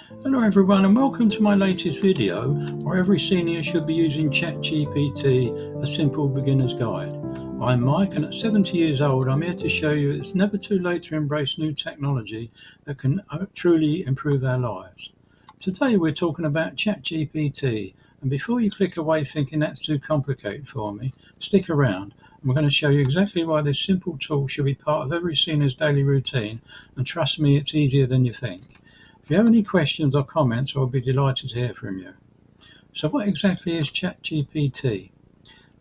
Hello everyone and welcome to my latest video where every senior should be using ChatGPT, a simple beginner's guide. I'm Mike and at 70 years old I'm here to show you it's never too late to embrace new technology that can truly improve our lives. Today we're talking about ChatGPT, and before you click away thinking that's too complicated for me, stick around and we're going to show you exactly why this simple tool should be part of every senior's daily routine, and trust me, it's easier than you think. If you have any questions or comments, I'll be delighted to hear from you. So what exactly is ChatGPT?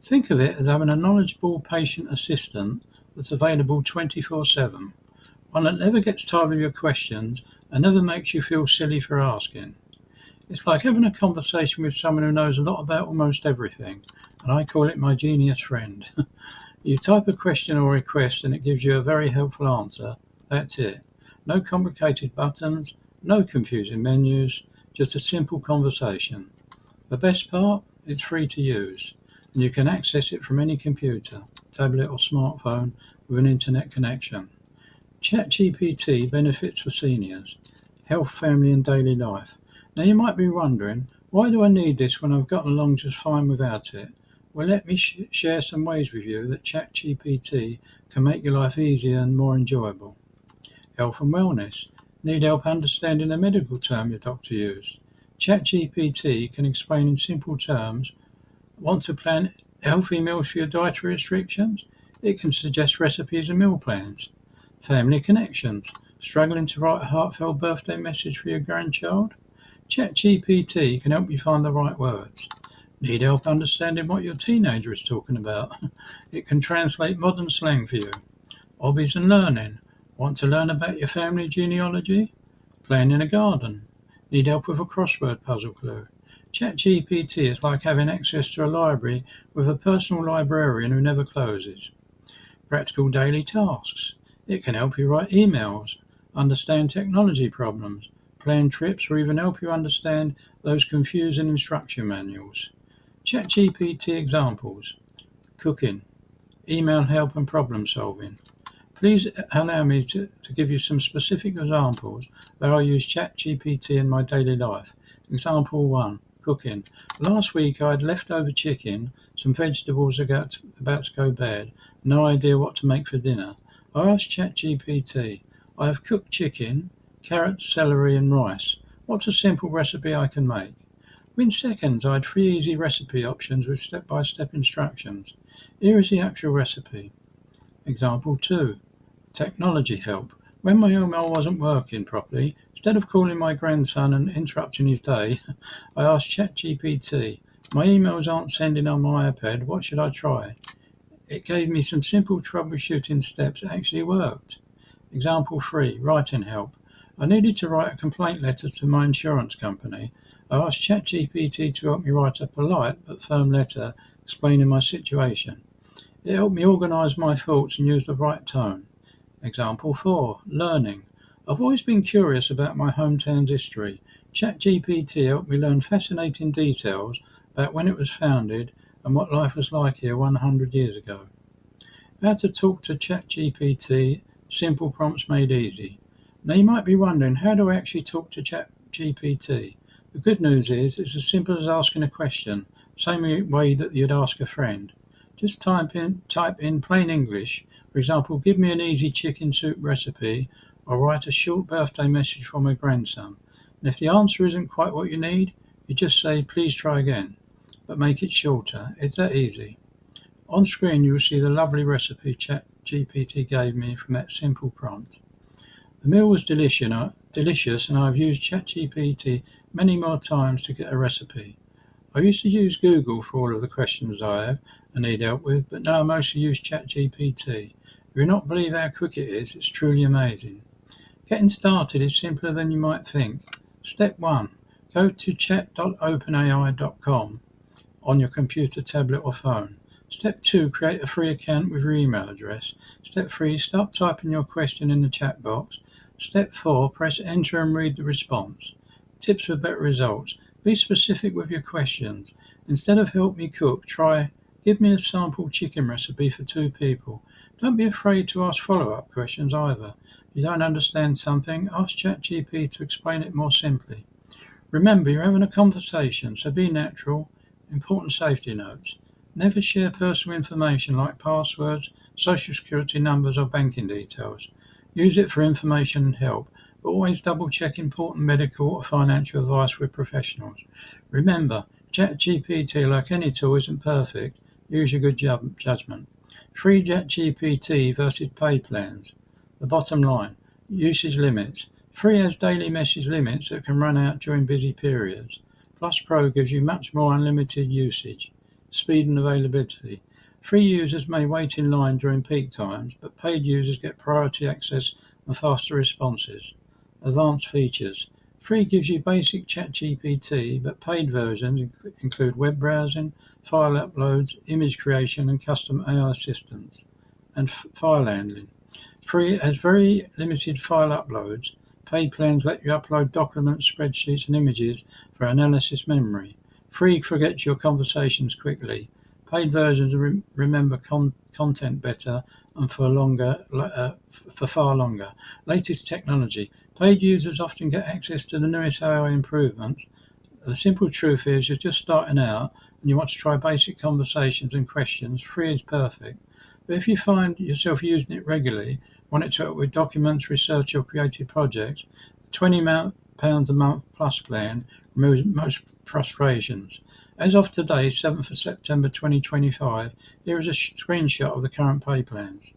Think of it as having a knowledgeable patient assistant that's available 24/7, one that never gets tired of your questions and never makes you feel silly for asking. It's like having a conversation with someone who knows a lot about almost everything, and I call it my genius friend. You type a question or request and it gives you a very helpful answer. That's it. No complicated buttons, no confusing menus, just a simple conversation. The best part? It's free to use, and you can access it from any computer, tablet or smartphone with an internet connection. ChatGPT benefits for seniors, health, family and daily life. Now you might be wondering, why do I need this when I've gotten along just fine without it? Well, let me share some ways with you that ChatGPT can make your life easier and more enjoyable. Health and wellness. Need help understanding a medical term your doctor used? ChatGPT can explain in simple terms. Want to plan healthy meals for your dietary restrictions? It can suggest recipes and meal plans. Family connections. Struggling to write a heartfelt birthday message for your grandchild? ChatGPT can help you find the right words. Need help understanding what your teenager is talking about? It can translate modern slang for you. Hobbies and learning. Want to learn about your family genealogy? Playing in a garden? Need help with a crossword puzzle clue? ChatGPT is like having access to a library with a personal librarian who never closes. Practical daily tasks. It can help you write emails, understand technology problems, plan trips, or even help you understand those confusing instruction manuals. ChatGPT examples. Cooking, email help and problem solving. Please allow me to give you some specific examples where I use ChatGPT in my daily life. Example 1. Cooking. Last week I had leftover chicken, some vegetables about to go bad, no idea what to make for dinner. I asked ChatGPT, I have cooked chicken, carrots, celery and rice. What's a simple recipe I can make? Within seconds I had 3 easy recipe options with step-by-step instructions. Here is the actual recipe. Example 2. Technology help. When my email wasn't working properly, instead of calling my grandson and interrupting his day, I asked ChatGPT, my emails aren't sending on my iPad, what should I try? It gave me some simple troubleshooting steps that actually worked. Example 3. Writing help. I needed to write a complaint letter to my insurance company. I asked ChatGPT to help me write a polite but firm letter explaining my situation. It helped me organise my thoughts and use the right tone. Example 4. Learning. I've always been curious about my hometown's history. ChatGPT helped me learn fascinating details about when it was founded and what life was like here 100 years ago. How to talk to ChatGPT, simple prompts made easy. Now you might be wondering, how do I actually talk to ChatGPT? The good news is it's as simple as asking a question, same way that you'd ask a friend. Just type in plain English, for example, give me an easy chicken soup recipe, or write a short birthday message for my grandson. And if the answer isn't quite what you need, you just say, please try again, but make it shorter. It's that easy. On screen you will see the lovely recipe ChatGPT gave me from that simple prompt. The meal was delicious and I've used ChatGPT many more times to get a recipe. I used to use Google for all of the questions I have and need help with, but now I mostly use ChatGPT. You will not believe how quick it is, it's truly amazing. Getting started is simpler than you might think. Step 1. Go to chat.openai.com on your computer, tablet or phone. Step 2. Create a free account with your email address. Step 3. Start typing your question in the chat box. Step 4. Press enter and read the response. Tips for better results. Be specific with your questions. Instead of help me cook, try give me a sample chicken recipe for 2 people. Don't be afraid to ask follow-up questions either. If you don't understand something, ask ChatGPT to explain it more simply. Remember, you're having a conversation, so be natural. Important safety notes. Never share personal information like passwords, social security numbers, or banking details. Use it for information and help, but always double check important medical or financial advice with professionals. Remember, ChatGPT, like any tool, isn't perfect. Use your good judgment. Free ChatGPT versus paid plans. The bottom line: usage limits. Free has daily message limits that can run out during busy periods. Plus Pro gives you much more unlimited usage, speed and availability. Free users may wait in line during peak times, but paid users get priority access and faster responses. Advanced features. Free gives you basic ChatGPT, but paid versions include web browsing, file uploads, image creation, and custom AI assistants. And file handling. Free has very limited file uploads. Paid plans let you upload documents, spreadsheets, and images for analysis memory. Free forgets your conversations quickly. Paid versions remember content better and for far longer. Latest technology. Paid users often get access to the newest AI improvements. The simple truth is you're just starting out and you want to try basic conversations and questions. Free is perfect. But if you find yourself using it regularly, want it to help with documents, research, or creative projects, the £20 a month plus plan removes most frustrations. As of today, 7th of September 2025, here is a screenshot of the current pay plans.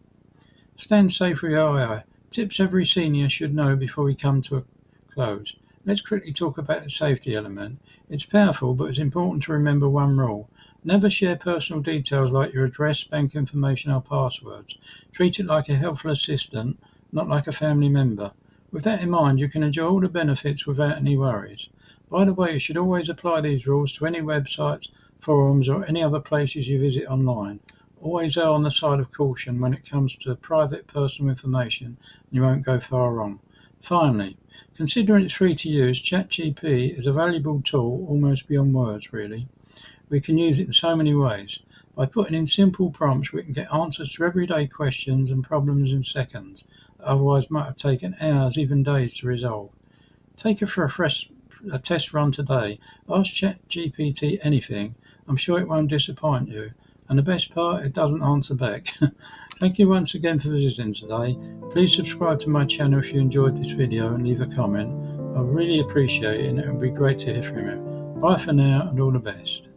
Stand safe with AI. Tips every senior should know before we come to a close. Let's quickly talk about the safety element. It's powerful, but it's important to remember one rule. Never share personal details like your address, bank information, or passwords. Treat it like a helpful assistant, not like a family member. With that in mind, you can enjoy all the benefits without any worries. By the way, you should always apply these rules to any websites, forums, or any other places you visit online. Always err on the side of caution when it comes to private personal information, and you won't go far wrong. Finally, considering it's free to use, ChatGPT is a valuable tool almost beyond words, really. We can use it in so many ways. By putting in simple prompts, we can get answers to everyday questions and problems in seconds that otherwise might have taken hours, even days to resolve. Take it for a test run today. Ask ChatGPT anything. I'm sure it won't disappoint you. And the best part, it doesn't answer back. Thank you once again for visiting today. Please subscribe to my channel if you enjoyed this video and leave a comment. I really appreciate it and it would be great to hear from you. Bye for now and all the best.